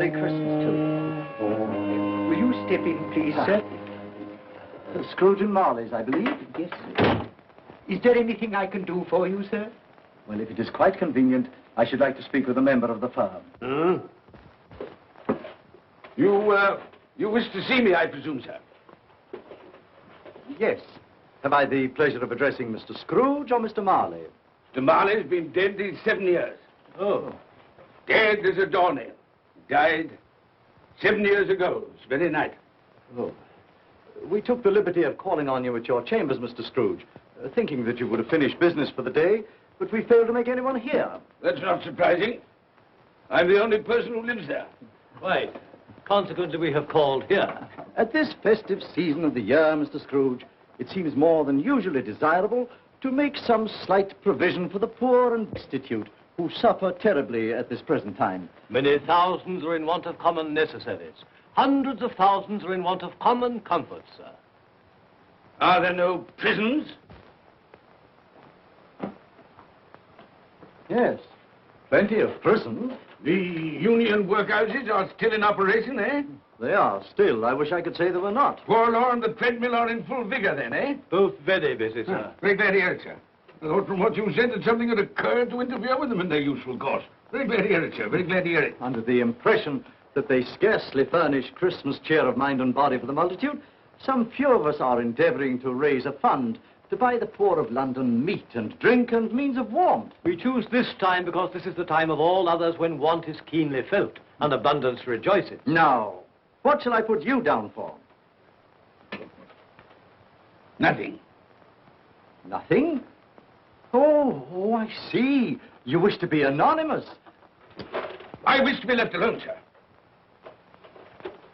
Merry Christmas to you. Will you step in, please, sir? Scrooge and Marley's, I believe. Yes, sir. Is there anything I can do for you, sir? Well, if it is quite convenient, I should like to speak with a member of the firm. You wish to see me, I presume, sir? Yes. Have I the pleasure of addressing Mr. Scrooge or Mr. Marley? Mr. Marley's been dead these 7 years. Oh. Dead as a doornail. Died 7 years ago, this very night. Oh. We took the liberty of calling on you at your chambers, Mr. Scrooge, thinking that you would have finished business for the day, but we failed to make anyone here. That's not surprising. I'm the only person who lives there. Right. Consequently, we have called here. At this festive season of the year, Mr. Scrooge, it seems more than usually desirable to make some slight provision for the poor and destitute who suffer terribly at this present time. Many thousands are in want of common necessaries. Hundreds of thousands are in want of common comforts, sir. Are there no prisons? Yes, plenty of prisons. The union workhouses are still in operation, eh? They are still. I wish I could say they were not. Poor Law and the treadmill are in full vigor then, eh? Both very busy, sir. Very glad to hear it, sir. I thought from what you said that something had occurred to interfere with them in their useful course. Very glad to hear it, sir. Very glad to hear it. Under the impression that they scarcely furnish Christmas cheer of mind and body for the multitude, some few of us are endeavoring to raise a fund to buy the poor of London meat and drink and means of warmth. We choose this time because this is the time of all others when want is keenly felt and abundance rejoices. Now, what shall I put you down for? Nothing. Nothing? Oh, I see. You wish to be anonymous. I wish to be left alone, sir.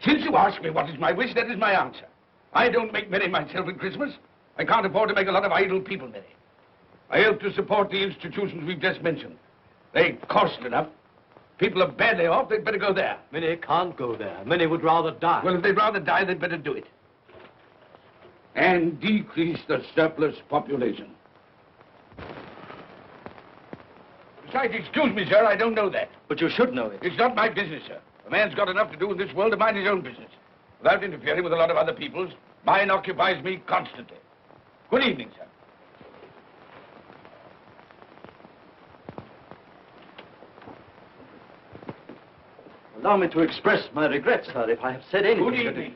Since you ask me what is my wish, that is my answer. I don't make merry myself at Christmas. I can't afford to make a lot of idle people merry. I help to support the institutions we've just mentioned. They cost enough. People are badly off, they'd better go there. Many can't go there. Many would rather die. Well, if they'd rather die, they'd better do it. And decrease the surplus population. Besides, excuse me, sir, I don't know that. But you should know it. It's not my business, sir. A man's got enough to do in this world to mind his own business. Without interfering with a lot of other people's, mine occupies me constantly. Good evening, sir. Allow me to express my regrets, sir, if I have said anything. Good evening.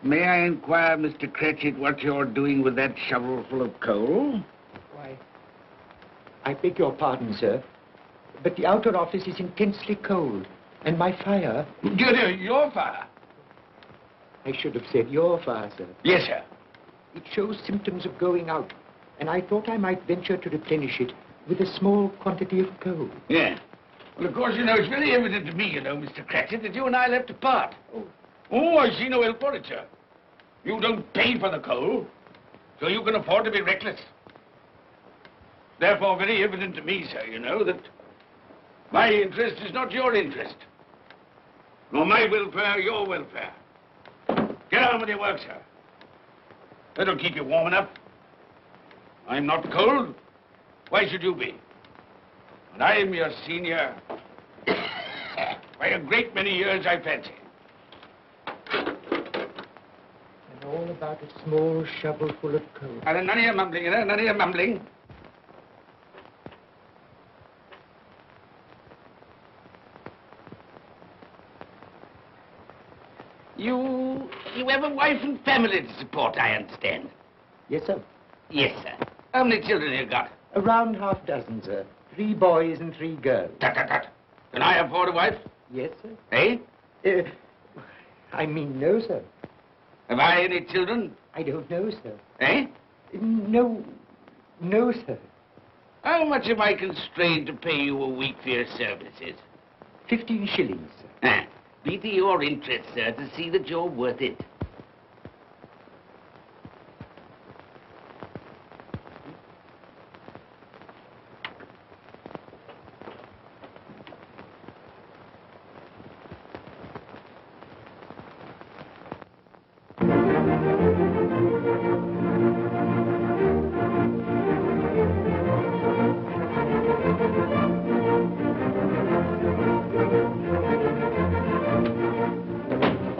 May I inquire, Mr. Cratchit, what you're doing with that shovel full of coal? Why, I beg your pardon, sir, but the outer office is intensely cold, and my fire... Your fire? I should have said your fire, sir. Yes, sir. It shows symptoms of going out, and I thought I might venture to replenish it with a small quantity of coal. Yeah. Well, of course, you know, it's very evident to me, you know, Mr. Cratchit, that you and I left apart. Oh, I see no help for it, sir. You don't pay for the coal, so you can afford to be reckless. Therefore, very evident to me, sir, you know, that my interest is not your interest. Nor my welfare, your welfare. Get on with your work, sir. That'll keep you warm enough. I'm not cold. Why should you be? And I'm your senior by a great many years, I fancy. All about a small shovel full of coal. None of your mumbling, you know, none of your mumbling. You have a wife and family to support, I understand. Yes, sir. Yes, sir. How many children have you got? Around half dozen, sir. 3 boys and 3 girls. Tut, tut, tut. Can I afford a wife? Yes, sir. Eh? I mean, no, sir. Have I any children? I don't know, sir. Eh? No, sir. How much am I constrained to pay you a week for your services? 15 shillings, sir. Be to your interest, sir, to see that you're worth it.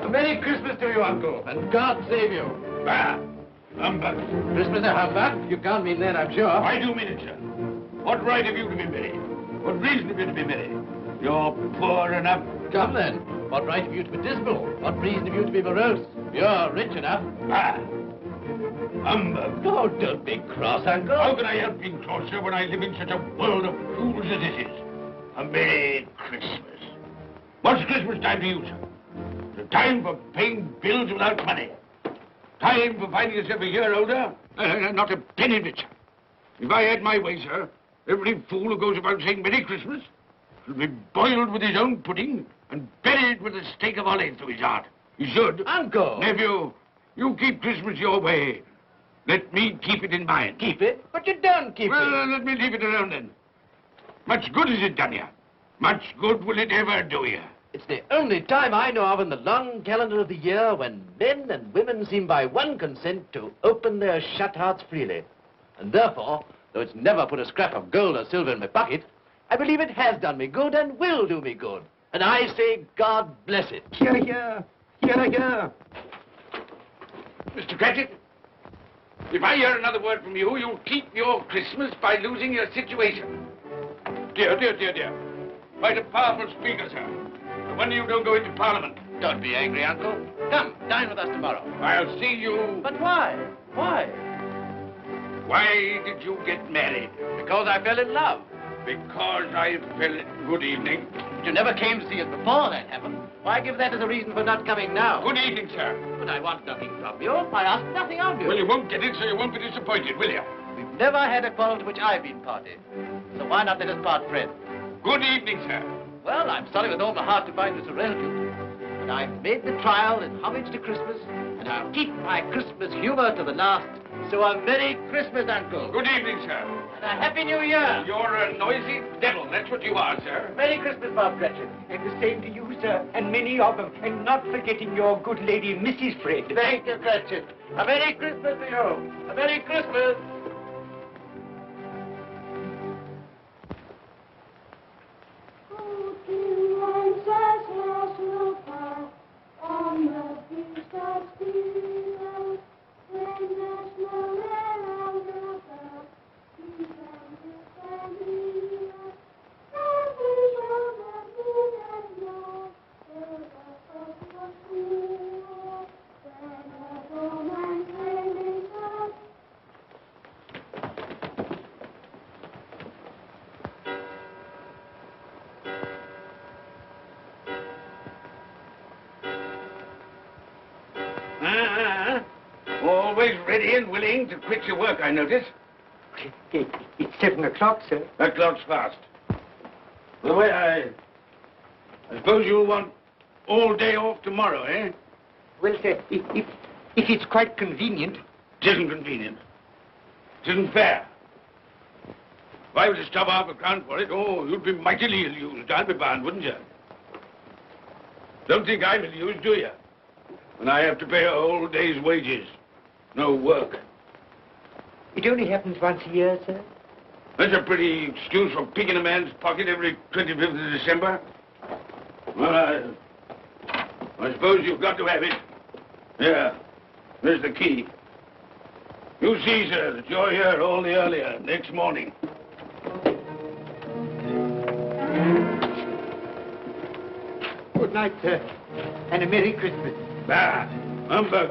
Merry Christmas to you, Uncle, and God save you. Ah, humbug. Christmas a humbug? You can't mean that, I'm sure. I do mean it, sir. What right have you to be merry? What reason have you to be merry? You're poor enough. Come then. What right have you to be dismal? What reason have you to be morose? You're rich enough. Ah, humbug. Oh, don't be cross, Uncle. How can I help being cross, sir, when I live in such a world of fools as this is? A Merry Christmas. What's Christmas time to you, sir? It's a time for paying bills without money. Time for finding yourself a year older. Not a penny of it, sir. If I had my way, sir, every fool who goes about saying Merry Christmas should be boiled with his own pudding and buried with a stake of olive through his heart. He should. Uncle! Nephew, you keep Christmas your way. Let me keep it in mine. Keep it? But you don't keep it. Well, let me leave it alone then. Much good has it done you? Much good will it ever do you? It's the only time I know of in the long calendar of the year when men and women seem by one consent to open their shut hearts freely. And therefore, though it's never put a scrap of gold or silver in my pocket, I believe it has done me good and will do me good. And I say, God bless it. Hear, hear. Hear, hear. Mr. Cratchit, if I hear another word from you, you'll keep your Christmas by losing your situation. Dear, dear, dear, dear. Quite a powerful speaker, sir. No wonder you don't go into Parliament. Don't be angry, Uncle. Come, dine with us tomorrow. I'll see you... But why? Why? Why did you get married? Because I fell in love. Because I fell... Good evening. But you never came to see us before that happened. Why give that as a reason for not coming now? Good evening, sir. But I want nothing from you. I ask nothing of you. Well, you won't get it, so you won't be disappointed, will you? We've never had a quarrel to which I've been party. So why not let us part friends? Good evening, sir. Well, I'm sorry with all my heart to find this a relative. But I've made the trial in homage to Christmas, and I'll keep my Christmas humor to the last. So a Merry Christmas, Uncle. Good evening, sir. And a Happy New Year. You're a noisy devil, that's what you are, sir. Merry Christmas, Bob Cratchit. And the same to you, sir, and many of them. And not forgetting your good lady, Mrs. Fred. Thank you, Cratchit. A Merry Christmas to you. A Merry Christmas. Always ready and willing to quit your work, I notice. It's 7 o'clock, sir. That clock's fast. By the way, I suppose you'll want all day off tomorrow, eh? Well, sir, if it's quite convenient. It isn't convenient. It isn't fair. If I were to stop half a crown for it, oh, you'd be mightily ill-used, I'll be bound, wouldn't you? Don't think I'm ill-used, do you? When I have to pay a whole day's wages. No work. It only happens once a year, sir. That's a pretty excuse for picking a man's pocket every 25th of December. Well, I suppose you've got to have it. Yeah, there's the key. You see, sir, that you're here all the earlier next morning. Good night, sir, and a Merry Christmas. Bah, humbug.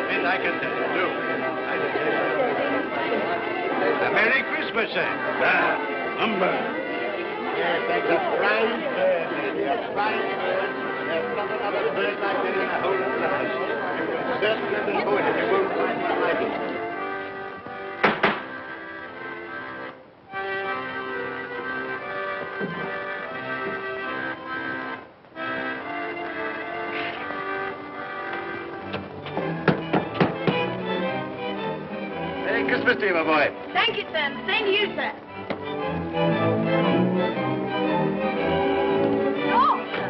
bit, I can tell you, too. A Merry Christmas, sir. Humbug. Yes, that's a fine bird, Andy, a fine bird. There's not another bird like that in the whole of the house. You will certainly be good if you won't find one like it. Merry Christmas to you, my boy. Thank you, sir. Same to you, sir. Oh, sir.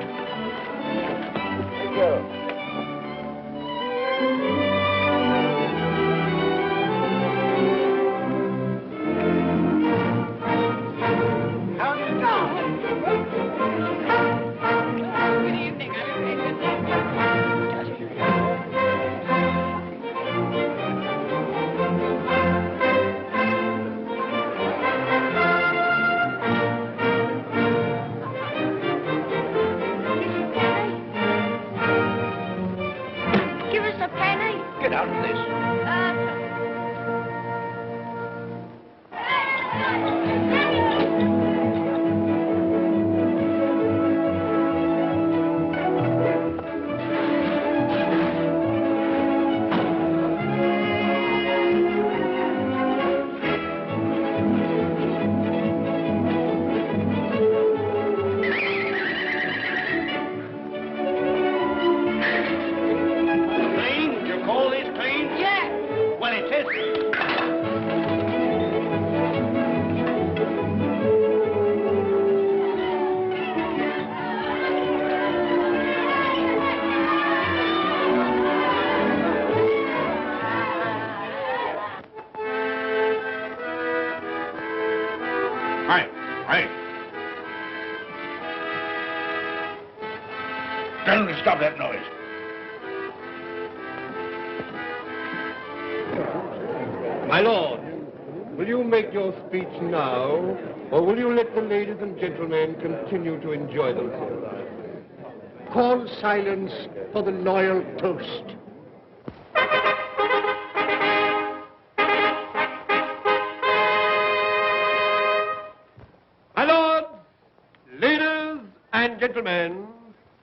Thank you. How do you do? Good evening. Give us a penny. Get out of this. Clean? Do you call this clean? Yeah. Well, it is. Right, right. Tell them to stop that noise. My lord, will you make your speech now, or will you let the ladies and gentlemen continue to enjoy themselves? Call silence for the loyal toast. My lords, ladies and gentlemen,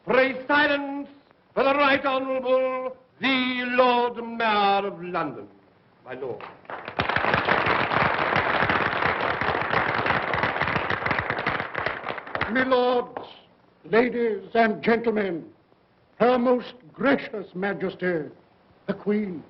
pray silence for the Right Honourable the Lord Mayor of London. My lord. My lords, ladies and gentlemen, Her Most Gracious Majesty, the Queen.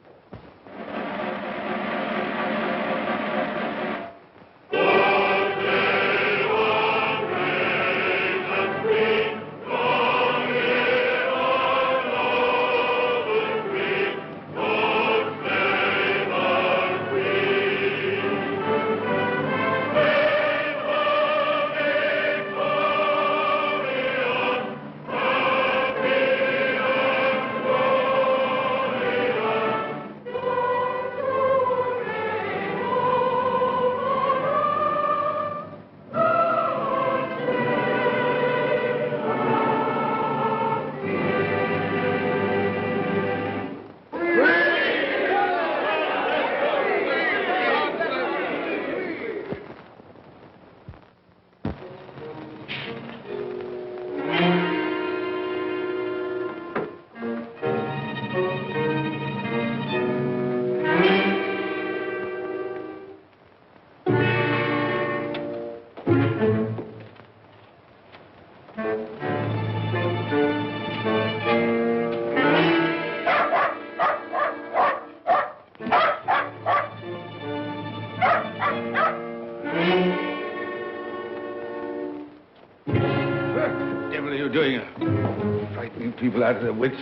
What the devil are you doing? Frightening people out of their wits.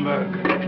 murdered.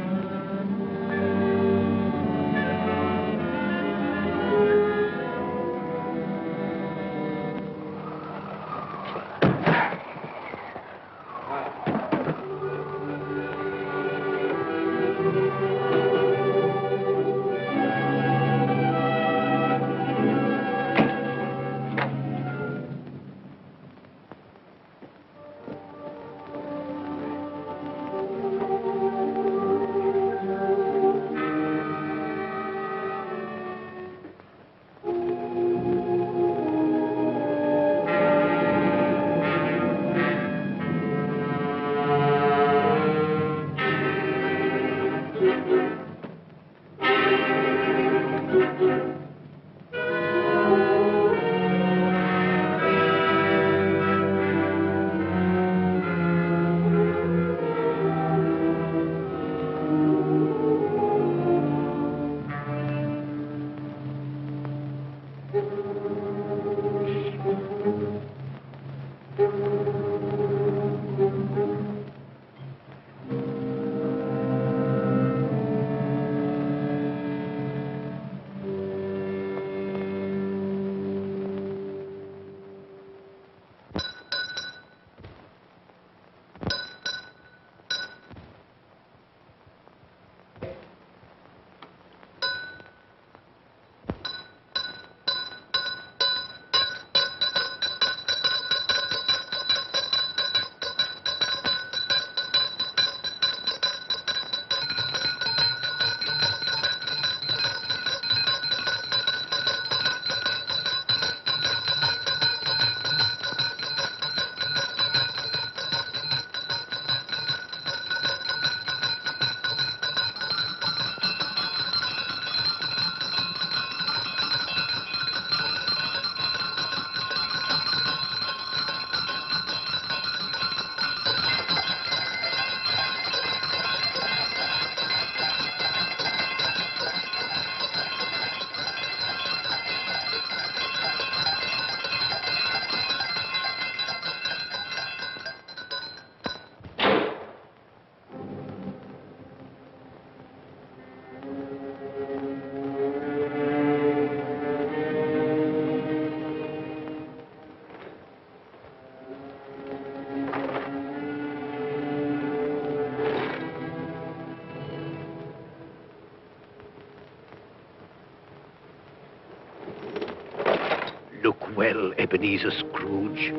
Look well, Ebenezer Scrooge,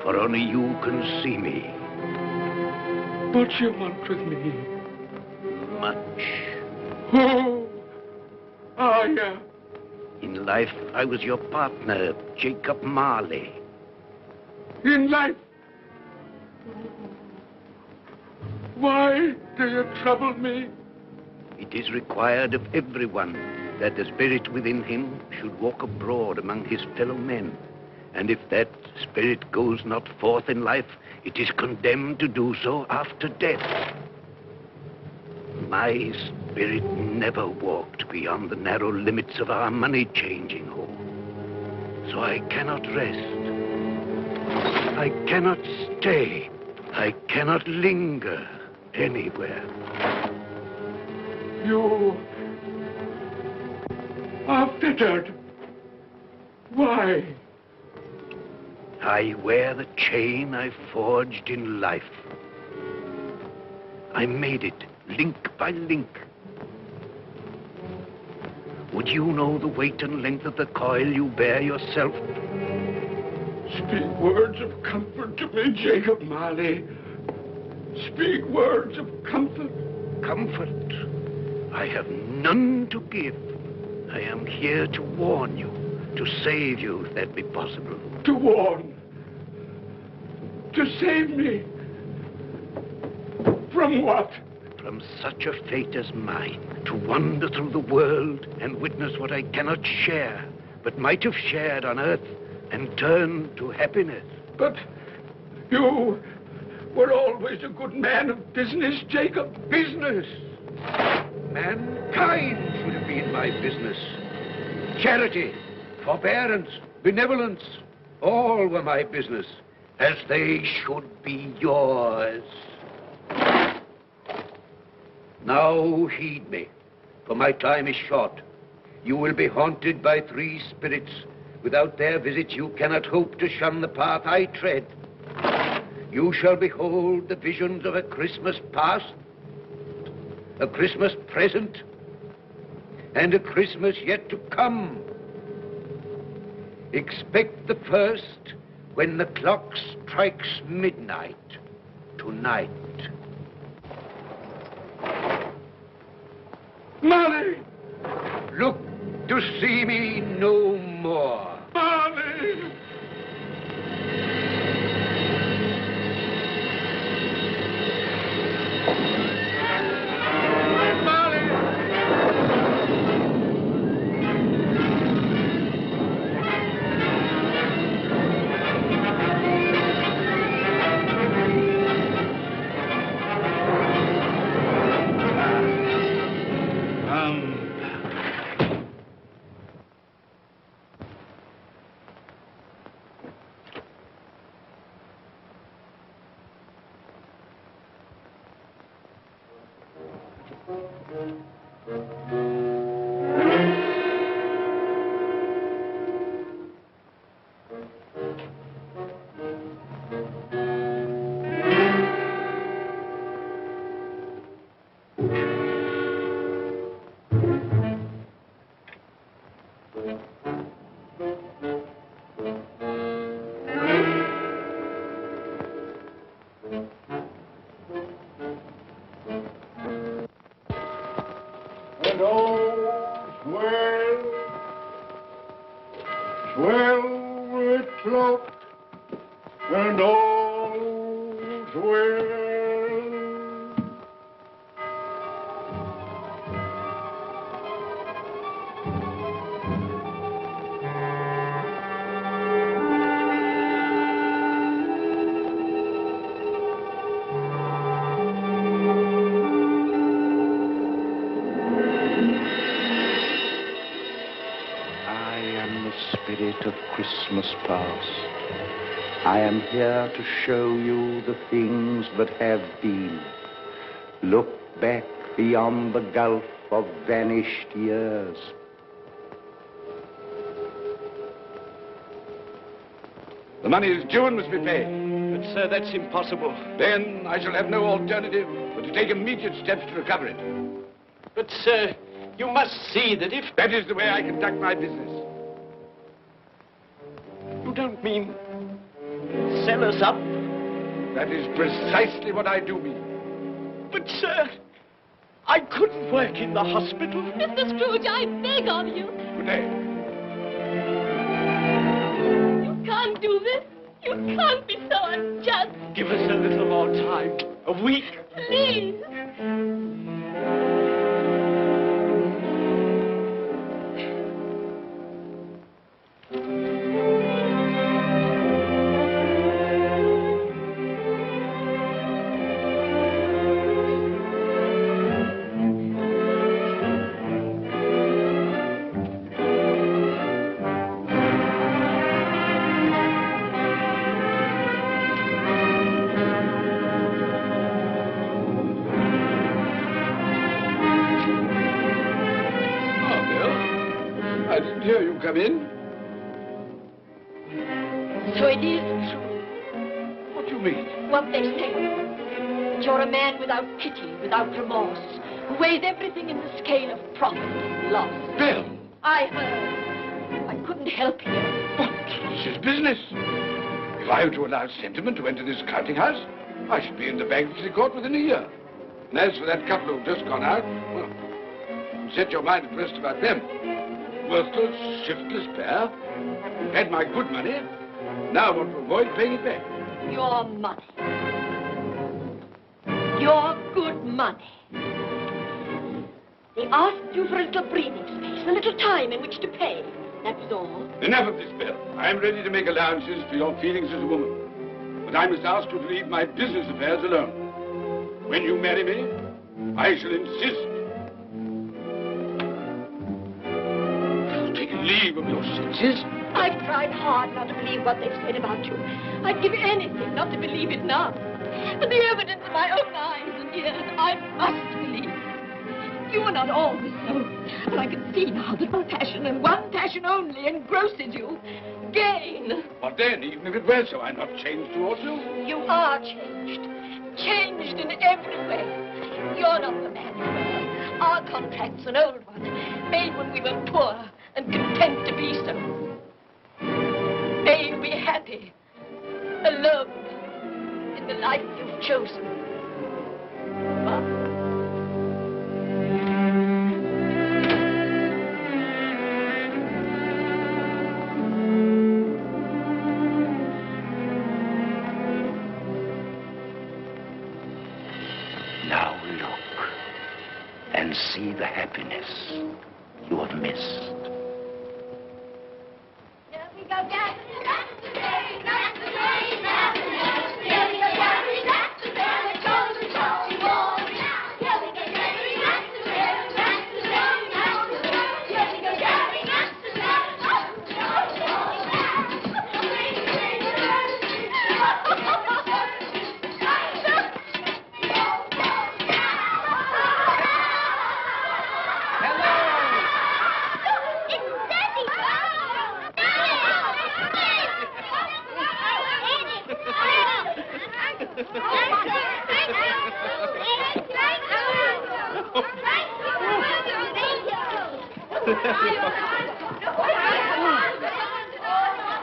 for only you can see me. What do you want with me? Much. Oh, yeah. In life, I was your partner, Jacob Marley. In life? Why do you trouble me? It is required of everyone that the spirit within him should walk abroad among his fellow men. And if that spirit goes not forth in life, it is condemned to do so after death. My spirit never walked beyond the narrow limits of our money-changing hall. So I cannot rest. I cannot stay. I cannot linger anywhere. You are fettered. Why? I wear the chain I forged in life. I made it link by link. Would you know the weight and length of the coil you bear yourself? Speak words of comfort to me, Jacob Marley. Speak words of comfort. Comfort? I have none to give. I am here to warn you, to save you, if that be possible. To warn? To save me? From what? From such a fate as mine, to wander through the world and witness what I cannot share, but might have shared on earth and turn to happiness. But you were always a good man of business, Jacob. Business? Mankind should have been my business. Charity, forbearance, benevolence, all were my business, as they should be yours. Now heed me, for my time is short. You will be haunted by 3 spirits. Without their visits, you cannot hope to shun the path I tread. You shall behold the visions of a Christmas past, a Christmas present, and a Christmas yet to come. Expect the first when the clock strikes midnight tonight. Marley! Look to see me no more. Marley! And all's well, well with cloak, and all's well. Spirit of Christmas past. I am here to show you the things that have been. Look back beyond the gulf of vanished years. The money is due and must be paid. But, sir, that's impossible. Then I shall have no alternative but to take immediate steps to recover it. But, sir, you must see that if... That is the way I conduct my business. You don't mean sell us up? That is precisely what I do mean. But, sir, I couldn't work in the hospital. Mr. Scrooge, I beg of you. Good day. You can't do this. You can't be so unjust. Give us a little more time. A week. Please. I didn't hear you come in. So it is true, What do you mean? what they say. That you're a man without pity, without remorse, who weighs everything in the scale of profit and loss. Bill! I heard. I couldn't help hearing. But this is business. If I were to allow sentiment to enter this counting house, I should be in the bankruptcy court within a year. And as for that couple who've just gone out, well, set your mind at rest about them. Worthless, shiftless pair. Had my good money. Now want to avoid paying it back. Your money. Your good money. They asked you for a little breathing space, a little time in which to pay. That was all. Enough of this, Bill. I am ready to make allowances for your feelings as a woman. But I must ask you to leave my business affairs alone. When you marry me, I shall insist. Take leave of your senses. I've tried hard not to believe what they've said about you. I'd give anything not to believe it now. But the evidence of my own eyes and ears, I must believe. You are not always so. But I can see now that one passion and one passion only engrosses you. Gain. But then, even if it were so, I'm not changed towards you. You are changed. Changed in every way. You're not the man you were. Our contract's an old one, made when we were poor and content to be so. May you be happy, alone, in the life you've chosen. Bob. Now look and see the happiness you have missed. Here we go, Dad.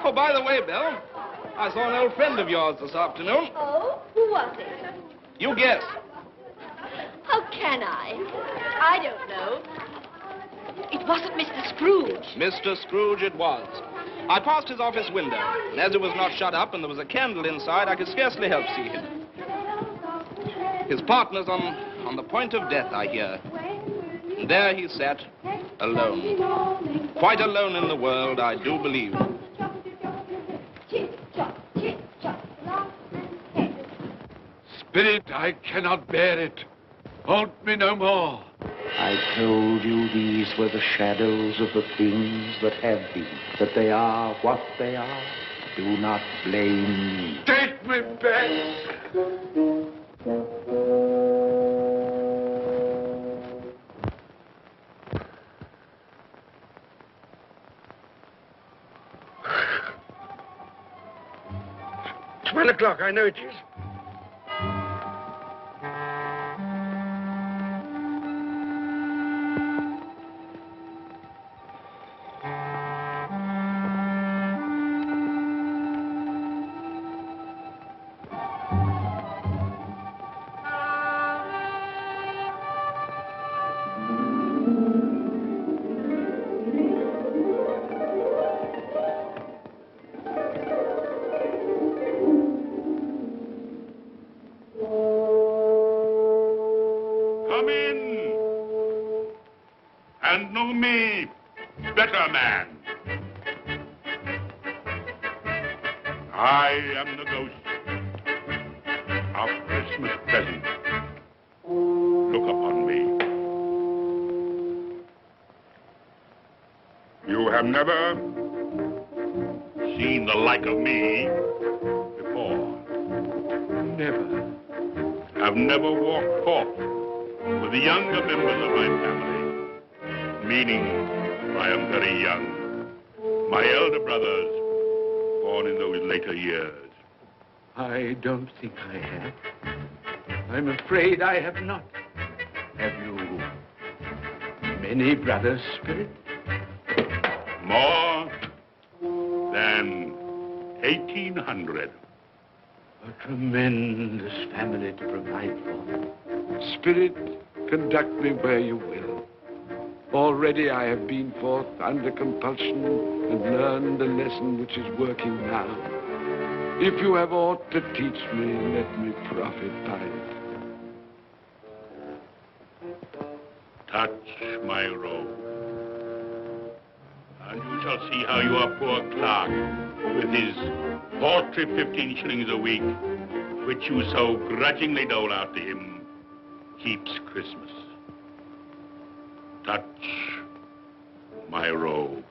Oh, by the way, Bill, I saw an old friend of yours this afternoon. Oh, who was it? You guess. How can I? I don't know. It wasn't Mr. Scrooge. Mr. Scrooge it was. I passed his office window, and as it was not shut up and there was a candle inside, I could scarcely help see him. His partner's on the point of death, I hear. And there he sat, alone. Quite alone in the world, I do believe. Spirit, I cannot bear it. Haunt me no more. I told you these were the shadows of the things that have been, that they are what they are. Do not blame me. Take me back. $12 I know it is. Come in and know me, better man. I am the ghost of Christmas present. Look upon me. You have never seen the like of me before. Never. Have never walked forth with the younger members of my family, meaning I am very young. My elder brothers, born in those later years. I don't think I have. I'm afraid I have not. Have you many brothers, Spirit? More than 1,800. A tremendous family to provide for. Spirit, conduct me where you will. Already I have been forth under compulsion and learned the lesson which is working now. If you have aught to teach me, let me profit by it. Touch my robe, and you shall see how your poor clerk, with his paltry 15 shillings a week, which you so grudgingly dole out to him, keeps Christmas. Touch my robe.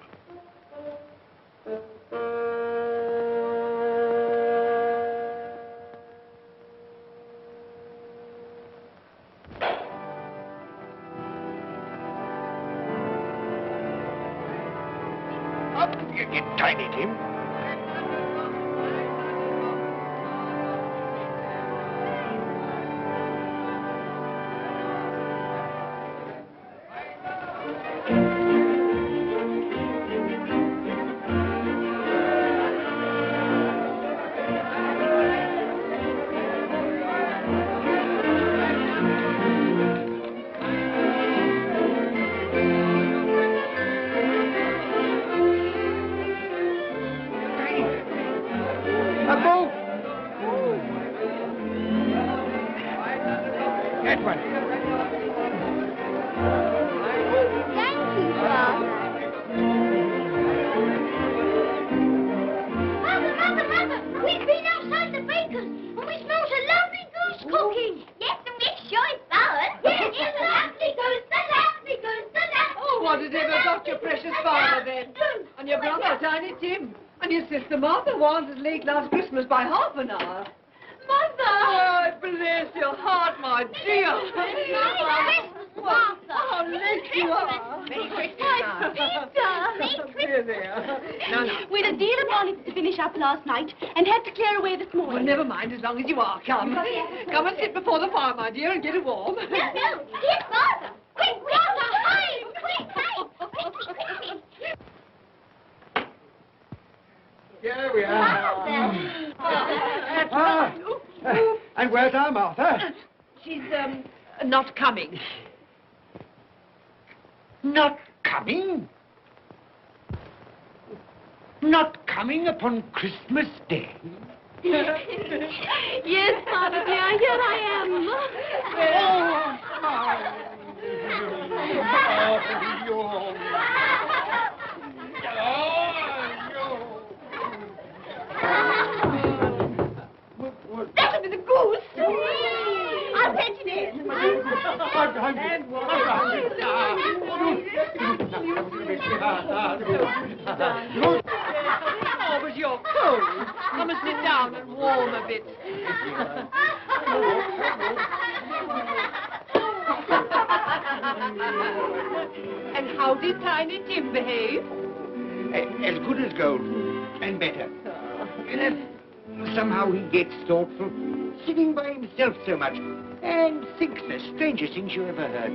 Tiny Tim. Late last Christmas by half an hour. Mother! Oh, bless your heart, my dear. Merry Christmas, Martha. How late you are. Merry Christmas, Peter. No. We'd a deal of bonnets to finish up last night and had to clear away this morning. Well, never mind, as long as you are. Come. Come and sit before the fire, my dear, and get it warm. No. Here's Martha. Quick, Martha, hide. Quick. Here we are. And where's our Martha? She's, not coming. Not coming? Not coming upon Christmas Day? Yes, Father dear, here I That'll be the goose. I'll fetch it in. Oh, but you're cold. Come and sit down and warm a bit. And how did Tiny Tim behave? As good as gold, and better. Somehow he gets thoughtful, sitting by himself so much, and thinks the strangest things you ever heard.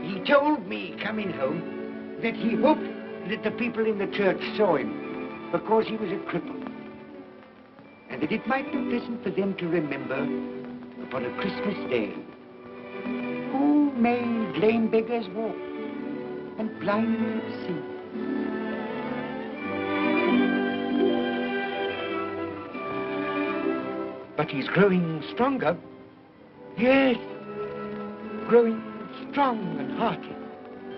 He told me, coming home, that he hoped that the people in the church saw him, because he was a cripple. And that it might be pleasant for them to remember, upon a Christmas day, who made lame beggars walk, and blind men see. But he's growing stronger. Yes, growing strong and hearty.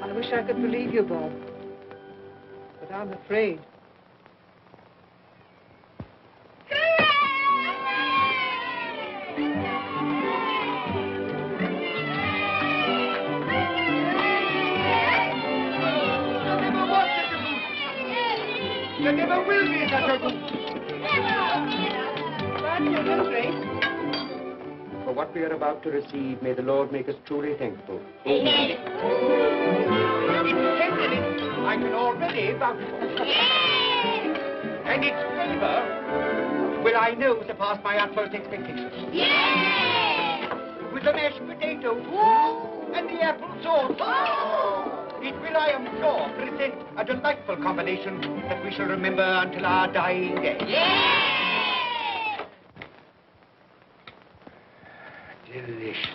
I wish I could believe you, Bob. But I'm afraid. There never will be such a goose. For what we are about to receive, may the Lord make us truly thankful. Amen. Its tenderness I can already vouch for. And its flavor will I know surpass my utmost expectations. With the mashed potato and the apple sauce, it will, I am sure, present a delightful combination that we shall remember until our dying day. Delicious.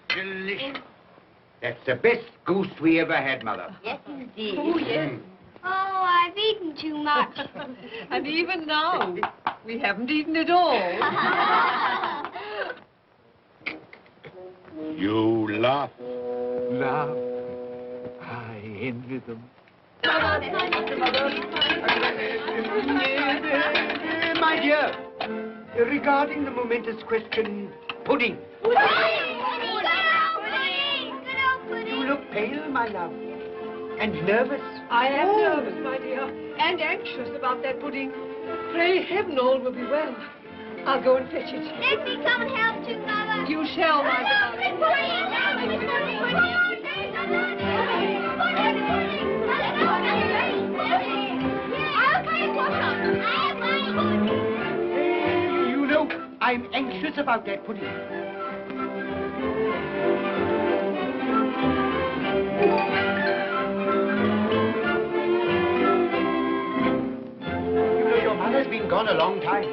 Delicious. That's the best goose we ever had, Mother. Yes, indeed. Oh, yes. Oh, I've eaten too much. And even now, we haven't eaten it all. You laugh. Laugh. I envy them. My dear, regarding the momentous question, pudding. You look pale, my love, and nervous. I am nervous, my dear, and anxious about that pudding. Pray heaven all will be well. I'll go and fetch it. Let me come and help too, Mother. You shall, my darling. You know, I'm anxious about that pudding. You know, your mother's been gone a long time.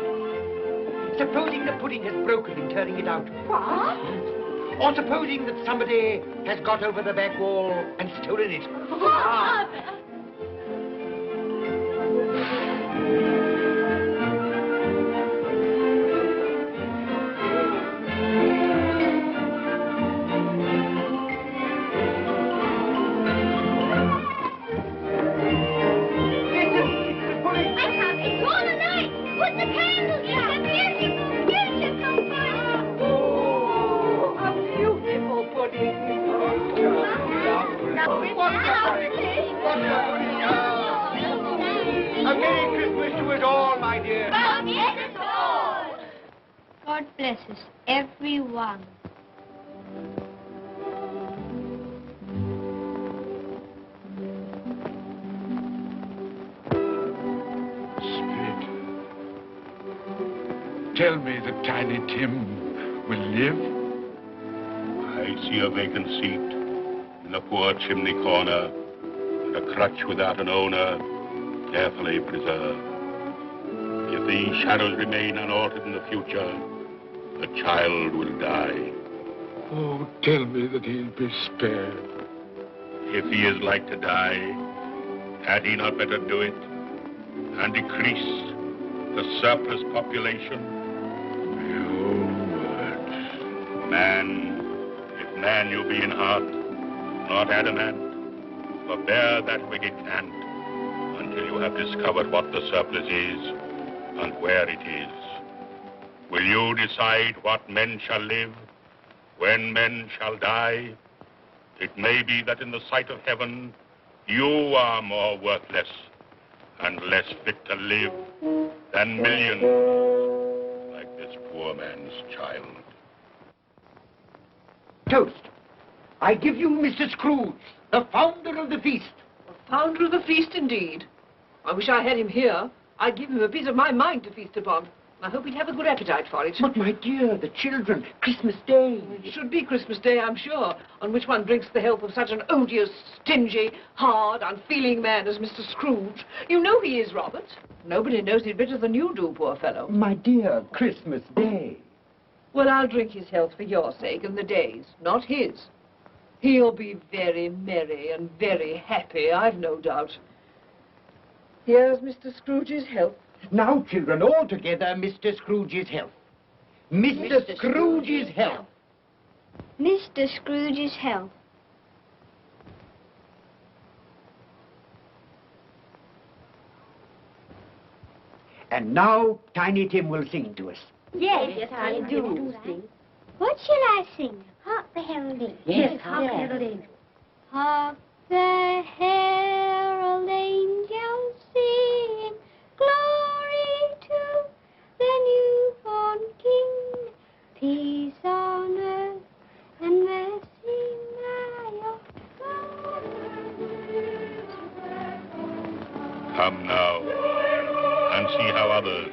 Supposing the pudding has broken in turning it out. What? Or supposing that somebody has got over the back wall and stolen it. Father! A Merry Christmas to us all, my dear. God bless us, everyone. Spirit, tell me that Tiny Tim will live. I see a vacant seat in the poor chimney corner, and a crutch without an owner, carefully preserved. If these shadows remain unaltered in the future, the child will die. Oh, tell me that he'll be spared. If he is like to die, had he not better do it and decrease the surplus population? Your words. Man, if man you be in heart, not adamant, forbear that wicked cant until you have discovered what the surplus is and where it is. Will you decide what men shall live, when men shall die? It may be that in the sight of heaven, you are more worthless and less fit to live than millions like this poor man's child. Toast. I give you Mr. Scrooge, the founder of the feast. Founder of the feast, indeed. I wish I had him here. I'd give him a piece of my mind to feast upon. I hope he'd have a good appetite for it. But, my dear, the children, Christmas Day. It should be Christmas Day, I'm sure, on which one drinks the health of such an odious, stingy, hard, unfeeling man as Mr. Scrooge. You know he is, Robert. Nobody knows it better than you do, poor fellow. My dear, Christmas Day. Well, I'll drink his health for your sake and the day's, not his. He'll be very merry and very happy, I've no doubt. Here's Mr. Scrooge's health. Now, children, all together, Mr. Scrooge's health. Mr. Scrooge's health. Mr. Scrooge's health. And now, Tiny Tim will sing to us. Yes, I do sing. What shall I sing? Hark the heralding. Yes, hark the heralding. Hark the herald angels sing, glory to the newborn King, peace on earth and mercy nigh of God. Come now and see how others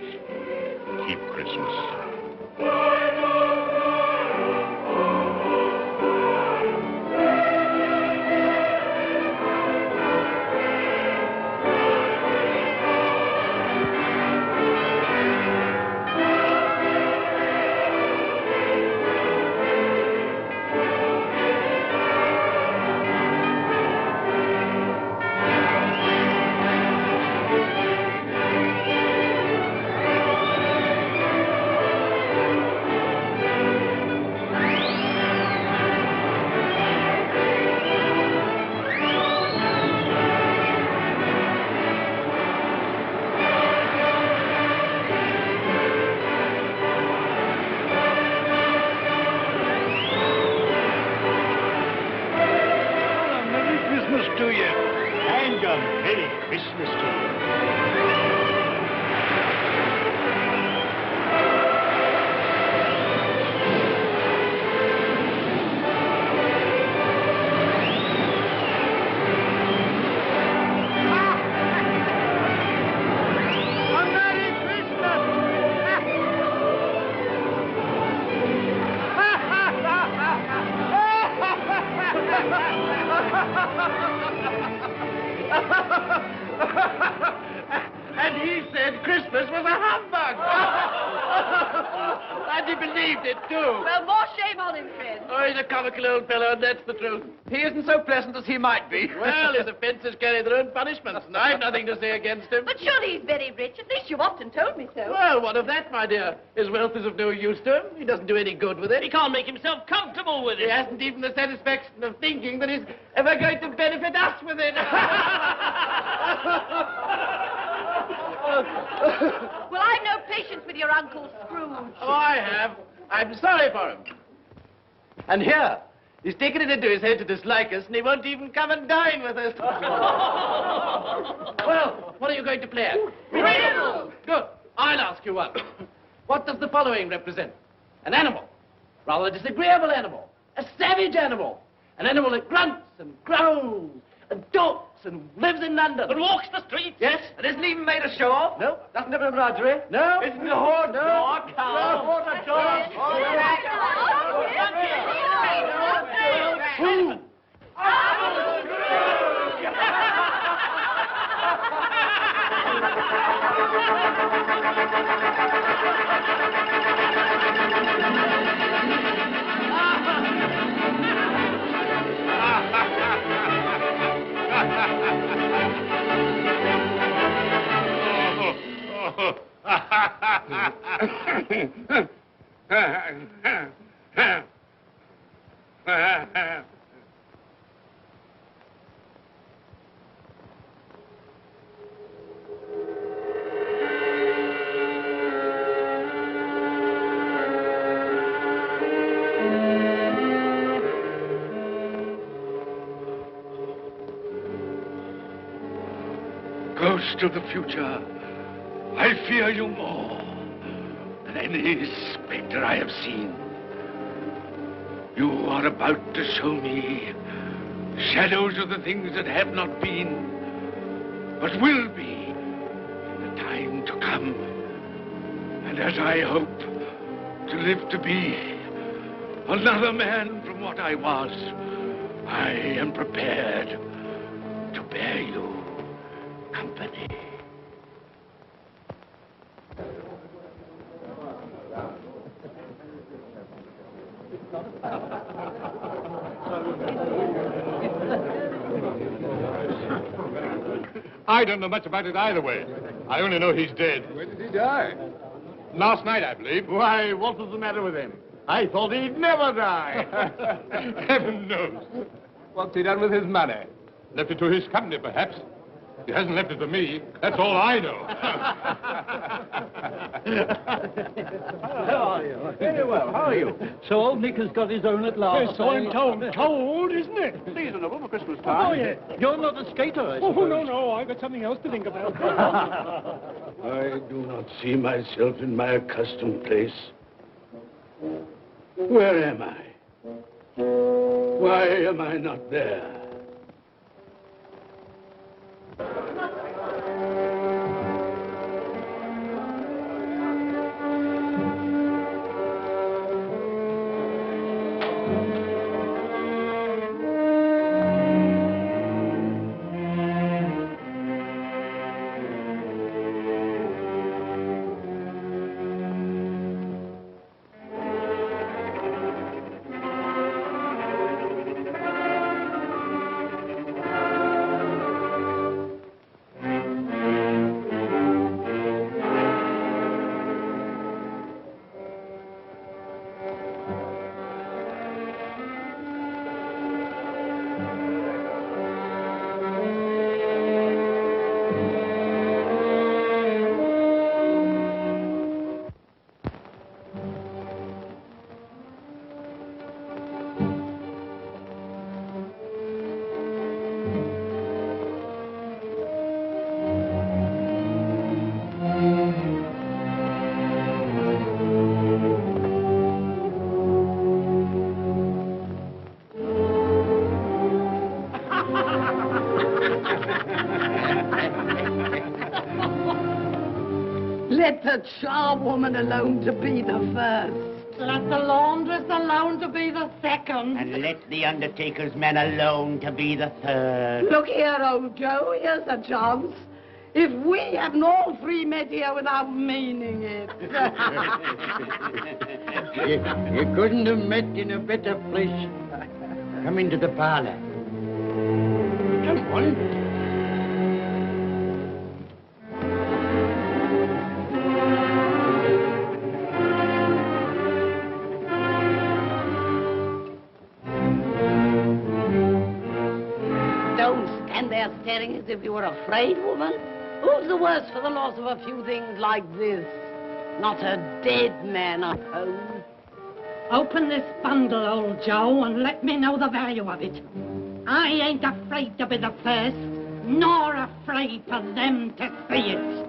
keep Christmas. And he believed it, too. Well, more shame on him, friend. Oh, he's a comical old fellow, and that's the truth. He isn't so pleasant as he might be. Well, his offences carry their own punishments, and I've nothing to say against him. But surely he's very rich. At least you've often told me so. Well, what of that, my dear? His wealth is of no use to him. He doesn't do any good with it. He can't make himself comfortable with He it. hasn't even the satisfaction of thinking that he's ever going to benefit us with it. Well, I've no patience with your Uncle Scrooge. Oh, I have. I'm sorry for him. And here, he's taken it into his head to dislike us, and he won't even come and dine with us. Well, what are you going to play at? Riddles! Good. I'll ask you one. What does the following represent? An animal. Rather a disagreeable animal. A savage animal. An animal that grunts and growls and talks and lives in London. And walks the streets. Yes. And isn't even made a show of? No. Doesn't have a menagerie? No. Isn't a horse? No. Not cow. No, not Who? Ghost of the future, I fear you more than any spectre I have seen. You are about to show me shadows of the things that have not been, but will be in the time to come. And as I hope to live to be another man from what I was, I am prepared to bear you company. I don't know much about it either way. I only know he's dead. When did he die? Last night, I believe. Why, what was the matter with him? I thought he'd never die. Heaven knows. What's he done with his money? Left it to his company, perhaps. He hasn't left it to me. That's all I know. How are you? Very well. How are you? So old Nick has got his own at last. Yes, so I'm told. Told, isn't it? Seasonable for Christmas time. Oh, yeah. You're not a skater, I Oh, suppose. no, I've got something else to think about. I do not see myself in my accustomed place. Where am I? Why am I not there? Let the charwoman alone to be the first. Let the laundress alone to be the second. And let the undertaker's man alone to be the third. Look here, old Joe, here's a chance. If we haven't all three met here without meaning it. You couldn't have met in a better place. Come into the parlor. Come on. Don't stand there staring as if you were afraid, woman. Who's the worse for the loss of a few things like this? Not a dead man, I suppose. Open this bundle, old Joe, and let me know the value of it. I ain't afraid to be the first, nor afraid for them to see it.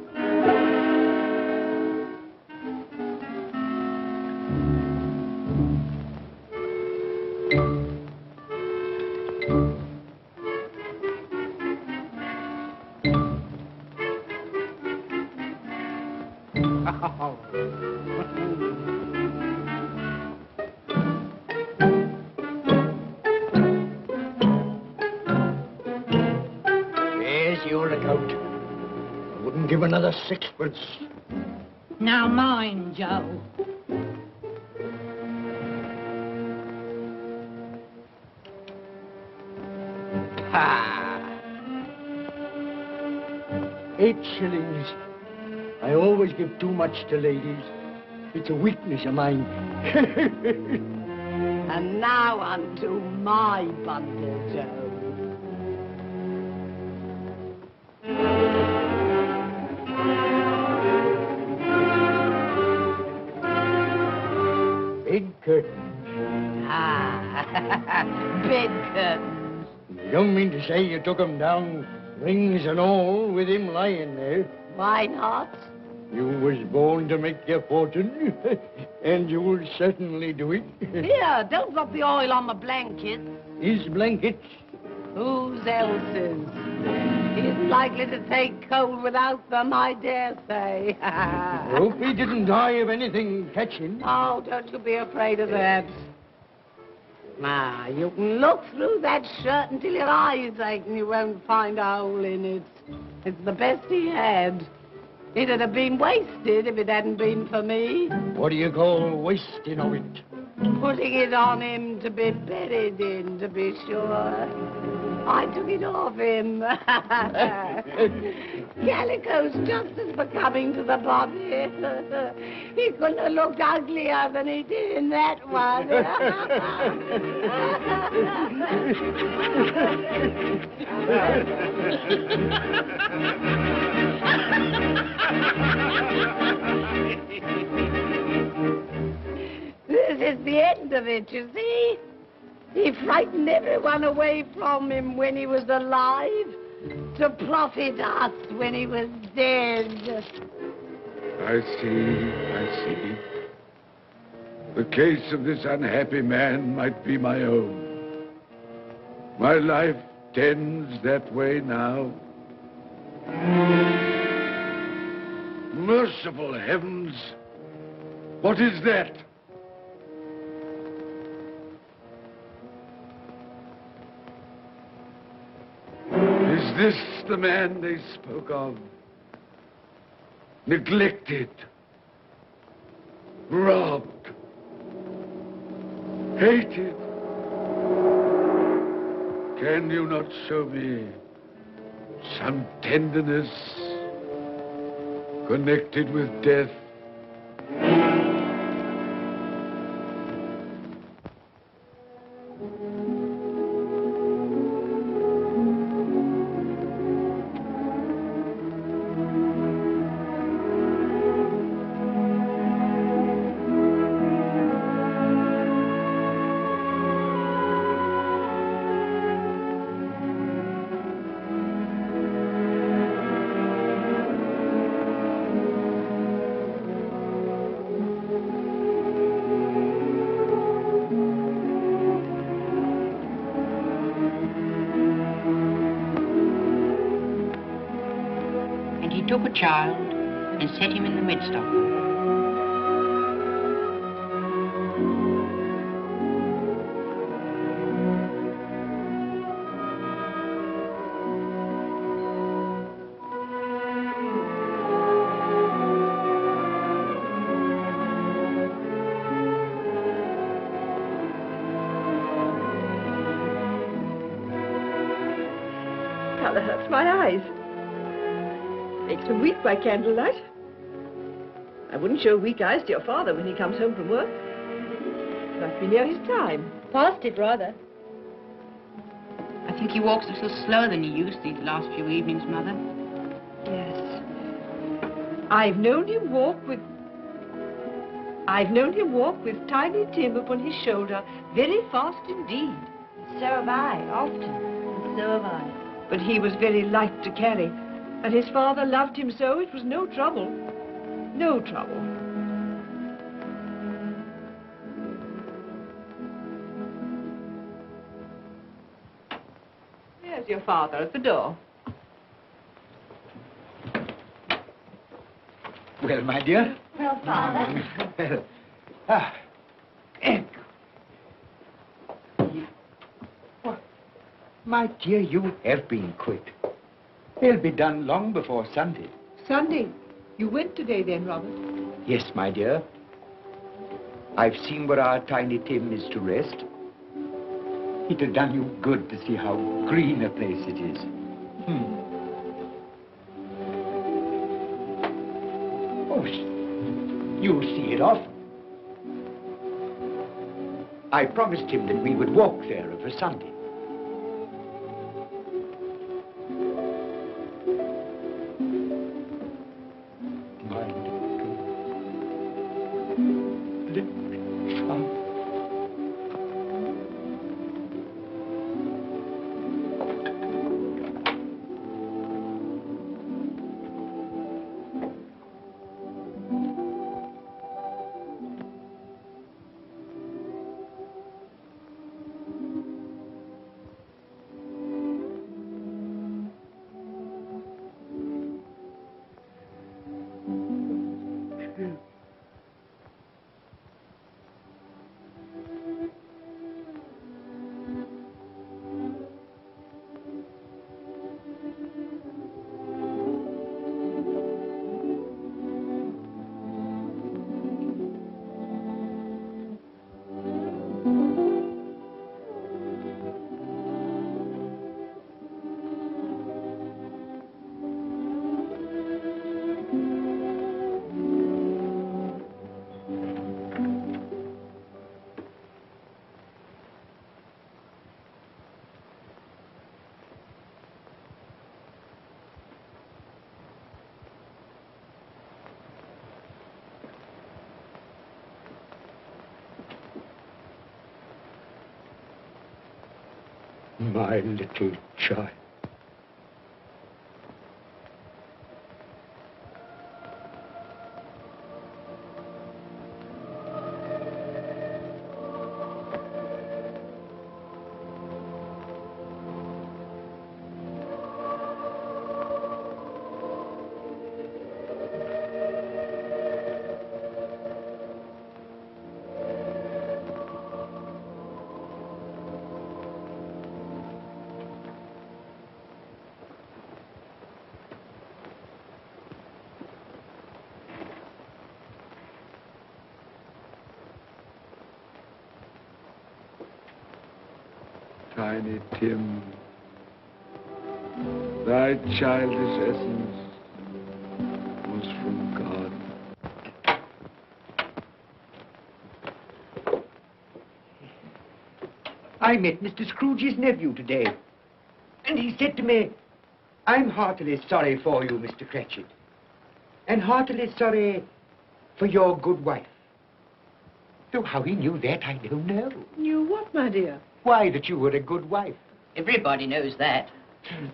There's your account. I wouldn't give another sixpence. Now mind, Joe. Ha! 8 shillings. I always give too much to ladies. It's a weakness of mine. And now unto my bundle, Joe. Bed curtains. Bed curtains. You don't mean to say you took 'em down, rings and all, with him lying there? Why not? You was born to make your fortune, and you'll certainly do it. Here, don't drop the oil on the blankets. His blankets? Whose else's? He isn't likely to take cold without them, I dare say. Hope he didn't die of anything catching. Oh, don't you be afraid of that. You can look through that shirt until your eyes ache and you won't find a hole in it. It's the best he had. It'd have been wasted if it hadn't been for me. What do you call wasting of it? Putting it on him to be buried in, to be sure. I took it off him. Calico's just as becoming to the body. He couldn't have looked uglier than he did in that one. This is the end of it, you see. He frightened everyone away from him when he was alive, to profit us when he was dead. I see. The case of this unhappy man might be my own. My life tends that way now. Merciful heavens! What is that? Is this the man they spoke of? Neglected, robbed, hated. Can you not show me some tenderness connected with death? Took a child and set him in the midst of them. rather hurts my eyes. Makes me weak by candlelight. I wouldn't show weak eyes to your father when he comes home from work. Must be near his time. Past it, rather. I think he walks a little slower than he used these last few evenings, Mother. Yes. I've known him walk with Tiny Tim upon his shoulder very fast indeed. So have I, often. And so have I. But he was very light to carry, and his father loved him so it was no trouble. No trouble. There's your father at the door. Well, my dear. Well, Father. Well, my dear, you have been quick. They'll be done long before Sunday. Sunday. You went today then, Robert? Yes, my dear. I've seen where our Tiny Tim is to rest. It'd have done you good to see how green a place it is. Oh, you'll see it often. I promised him that we would walk there of a Sunday. My little child. Tiny Tim, thy childish essence was from God. I met Mr. Scrooge's nephew today, and he said to me, "I'm heartily sorry for you, Mr. Cratchit, and heartily sorry for your good wife." Though how he knew that, I don't know. Knew what, my dear? Why, that you were a good wife. Everybody knows that.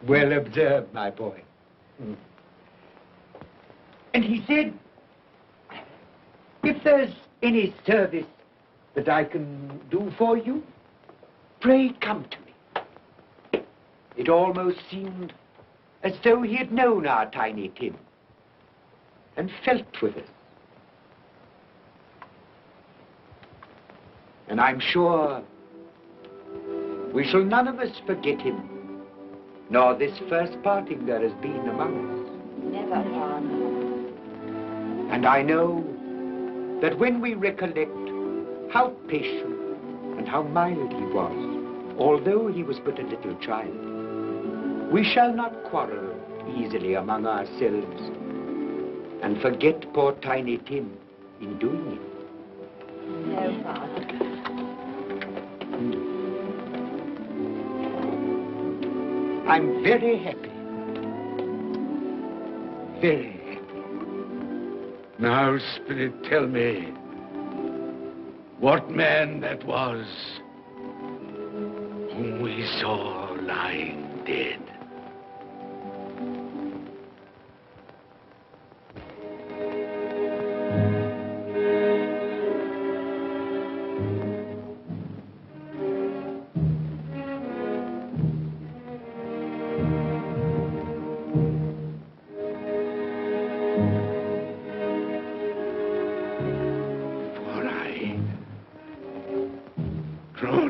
Well observed, my boy. And he said, if there's any service that I can do for you, pray come to me. It almost seemed as though he had known our Tiny Tim and felt with us. And I'm sure we shall none of us forget him, nor this first parting there has been among us. Never, Father. And I know that when we recollect how patient and how mild he was, although he was but a little child, We shall not quarrel easily among ourselves and forget poor Tiny Tim in doing it. No, Father. I'm very happy. Very happy. Now, Spirit, tell me what man that was whom we saw lying dead.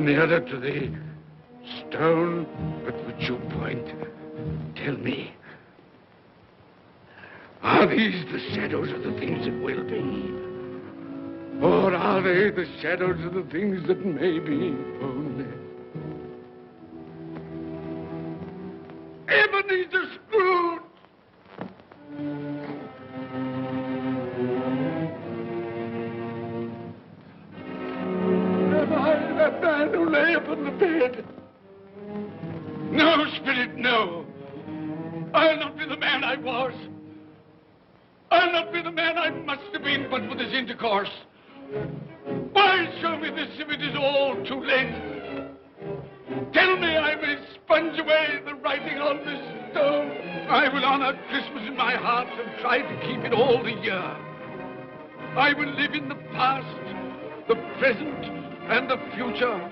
Nearer to the stone at which you point. Tell me, are these the shadows of the things that will be? Or are they the shadows of the things that may be only? Ebenezer Scrooge! That man who lay upon the bed. No, Spirit, no. I'll not be the man I was. I'll not be the man I must have been but for this intercourse. Why show me this if it is all too late? Tell me I may sponge away the writing on this stone. I will honor Christmas in my heart and try to keep it all the year. I will live in the past, the present, and the future.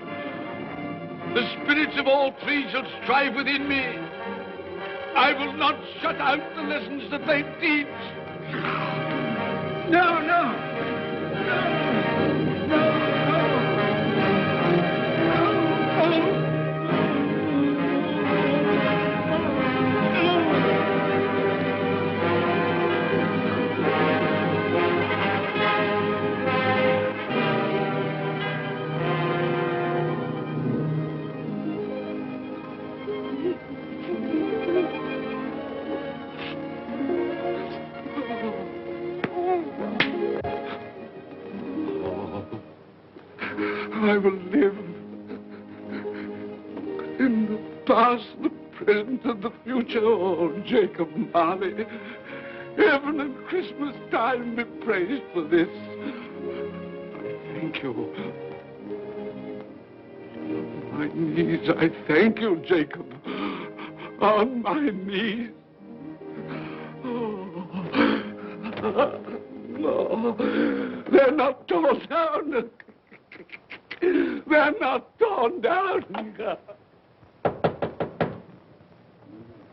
The spirits of all three shall strive within me. I will not shut out the lessons that they teach. No, no. No, no, no. I will live in the past, the present, and the future. Oh, Jacob Marley, heaven and Christmas time be praised for this. I thank you. On my knees, I thank you, Jacob. On my knees. Oh, no, they're not torn down. They're not torn down.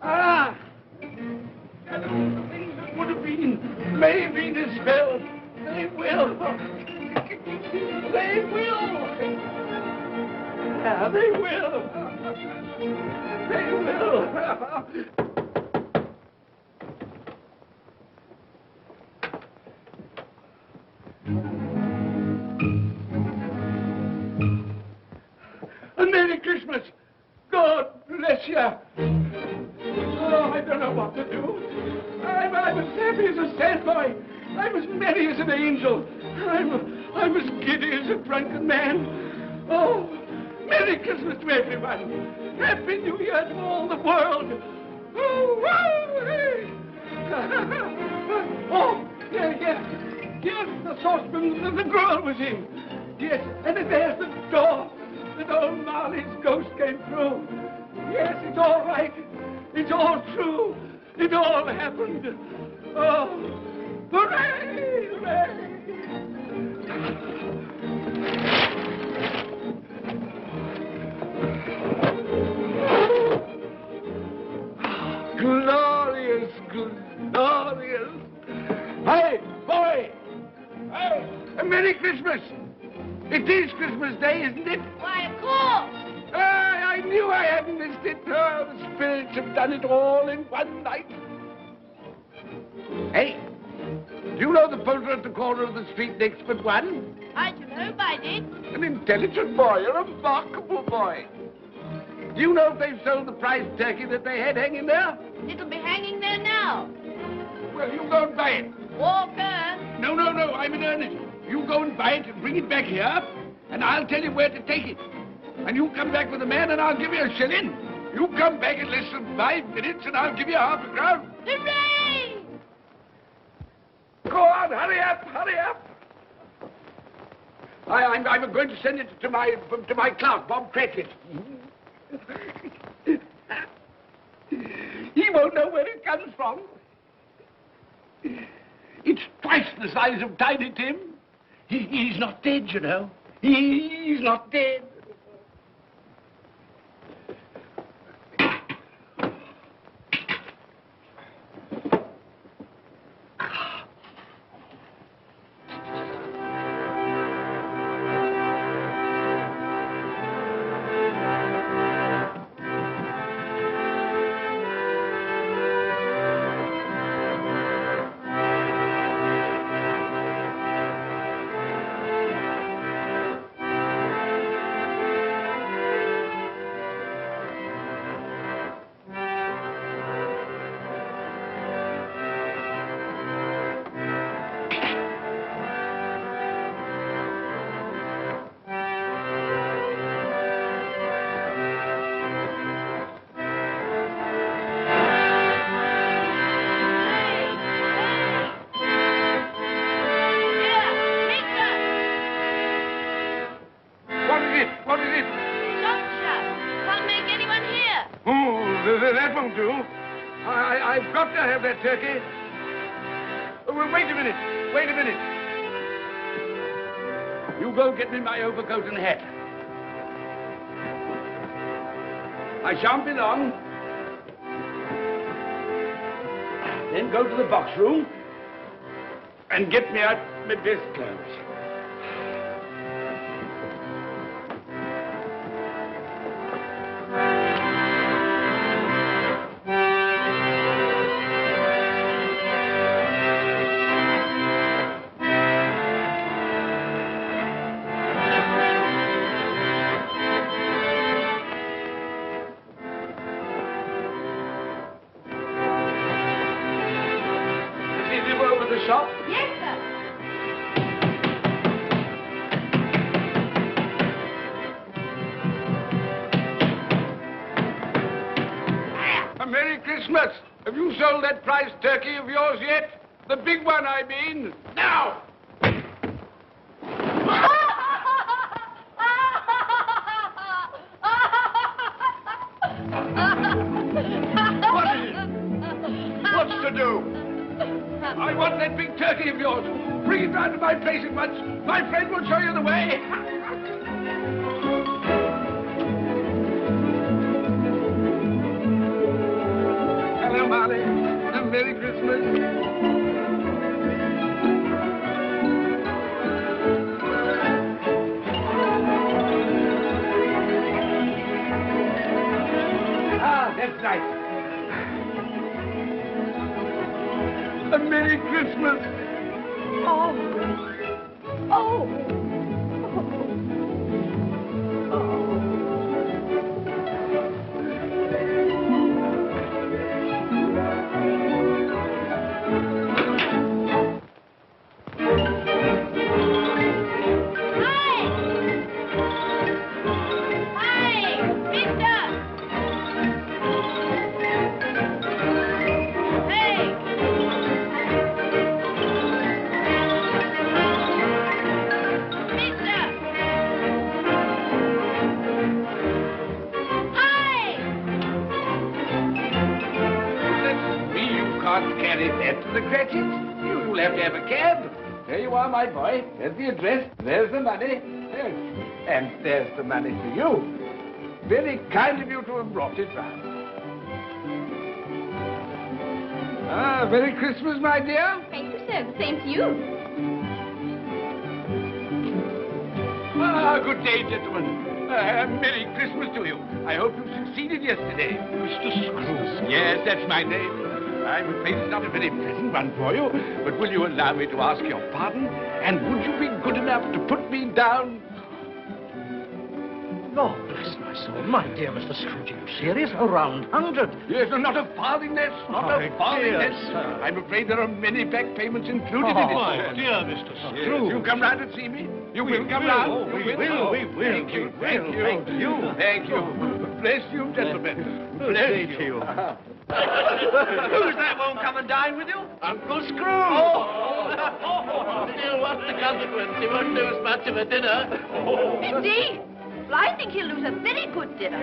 Ah! Things that would have been may have been as well. They will. They will. Yeah, they will. They will. And Merry Christmas. God bless you. Oh, I don't know what to do. I'm as happy as a sandboy. I'm as merry as an angel. I'm as giddy as a drunken man. Oh, Merry Christmas to everyone. Happy New Year to all the world. Oh, hey. Oh, yes, the saucepan that the girl was in. Yes, and there's the door that old Marley's ghost came through. Yes, it's all right. It's all true. It all happened. Oh, hooray, hooray. Glorious, glorious. Hey, boy! Hey, a Merry Christmas! It is Christmas Day, isn't it? Why, of course! I knew I hadn't missed it. Oh, the spirits have done it all in one night. Hey, do you know the poulterer at the corner of the street next but one? I should hope I did. An intelligent boy, a remarkable boy. Do you know if they've sold the prize turkey that they had hanging there? It'll be hanging there now. Well, you go and buy it. Walker. No, I'm in earnest. You go and buy it and bring it back here, and I'll tell you where to take it. And you come back with the man, and I'll give you a shilling. You come back in less than 5 minutes, and I'll give you half a crown. Hooray! Go on, hurry up. I'm going to send it to my clerk, Bob Cratchit. He won't know where it comes from. It's twice the size of Tiny Tim. He's not dead, you know. He's not dead. That won't do. I've got to have that turkey. Well, wait a minute. You go get me my overcoat and hat. I shan't be long. Then go to the box room and get me out my best clothes. Shop? Yes, sir. A Merry Christmas. Have you sold that prize turkey of yours yet? The big one, I mean. Now! What is it? What's to do? I want that big turkey of yours. Bring it round to my place at once. My friend will show you the way. Hello, Marley. And Merry Christmas. That's right. A Merry Christmas. Oh. Carry that to the Cratchits. You'll have to have a cab. There you are, my boy. There's the address. There's the money. Yes. And there's the money for you. Very kind of you to have brought it round. Merry Christmas, my dear. Thank you, sir. The same to you. Good day, gentlemen. Merry Christmas to you. I hope you succeeded yesterday. Mr. Scrooge. Yes, that's my name. I'm afraid it's not a very pleasant one for you, but will you allow me to ask your pardon? And would you be good enough to put me down? Lord bless my soul. My dear Mr. Scrooge, are you serious? A round 100. Yes, not a farthing less. Not My a farthing dear less. sir. I'm afraid there are many back payments included in it. My sir. dear Mr. Yes, Scrooge. you come round and see me. You will come will. round. Oh, we You will. We will. Thank you. We Thank will. you. Thank you. Thank you. Bless you, gentlemen. Bless Thank you. Who's that won't come and dine with you? Uncle Scrooge. Oh. Still, what's the consequence? He won't lose much of a dinner. Indeed. Well, I think he'll lose a very good dinner.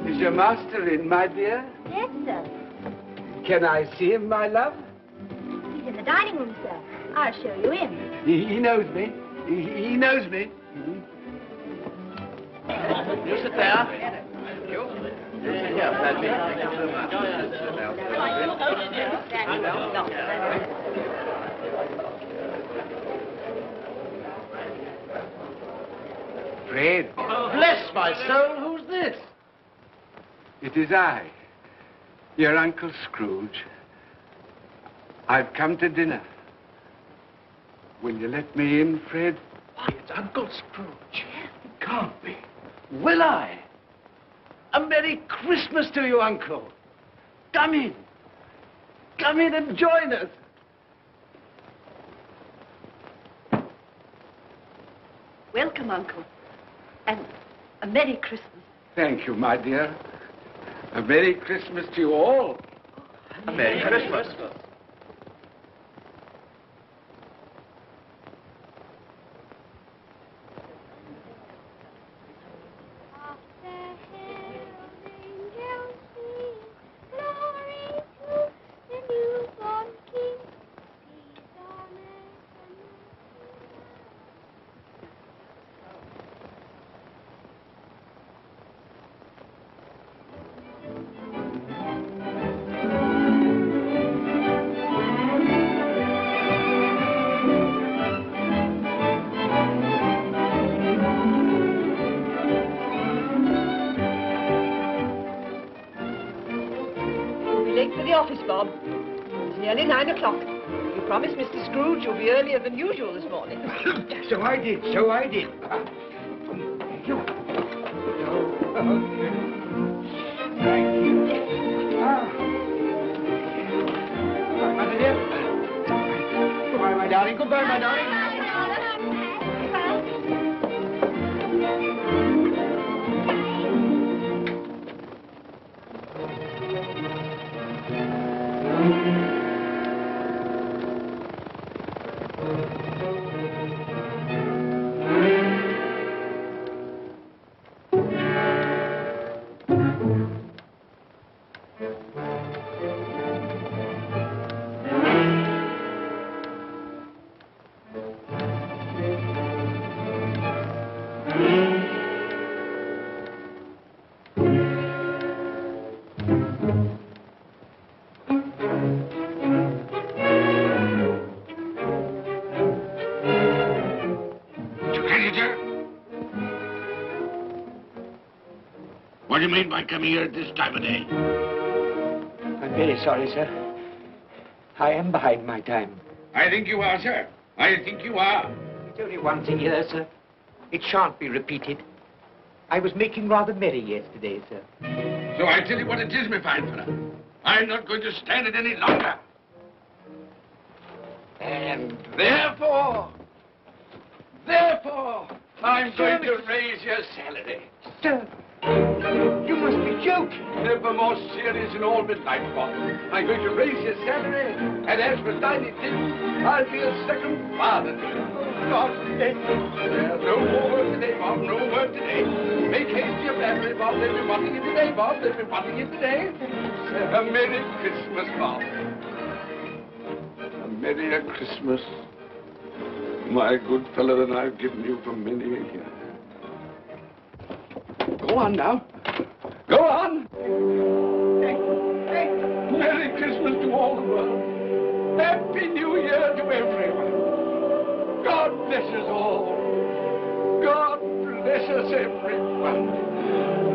Is your master in, my dear? Yes, sir. Can I see him, my love? He's in the dining room, sir. I'll show you in. He knows me. He knows me. You sit there. Thank you. You sit here, Paddy. Thank you so much. Fred, Bless my soul, who's this? it is I, your Uncle Scrooge. I've come to dinner. Will you let me in, Fred? Why, it's Uncle Scrooge. It can't be. Will I? A Merry Christmas to you, Uncle. Come in. Come in and join us. Welcome, Uncle. And a Merry Christmas. Thank you, my dear. A Merry Christmas to you all. A Merry Christmas. Late for the office, Bob. It's nearly 9 o'clock. You promised Mr. Scrooge you'll be earlier than usual this morning. So I did. Thank you. Thank you. Mother dear. Goodbye, my darling. Goodbye, my darling. What do you mean by coming here at this time of day? I'm very sorry, sir. I am behind my time. I think you are, sir. I think you are. There's only one thing here, sir. It shan't be repeated. I was making rather merry yesterday, sir. So I tell you what it is, my fine fellow. I'm not going to stand it any longer. And therefore, I'm going to raise your salary. Sir, you must be joking. Never more serious in all my life, Bob. I'm going to raise your salary, and as for tiny things, I'll be a second father to you. God bless you. No more work today, Bob. No work today. Make haste to your family, Bob. They'll be wanting you today, Bob. They'll be wanting you today. A Merry Christmas, Bob. A Merry Christmas. My good fellow that I've given you for many a year. Go on now. Go on. Merry Christmas to all the world. Happy New Year to everyone. God bless us all. God bless us everyone.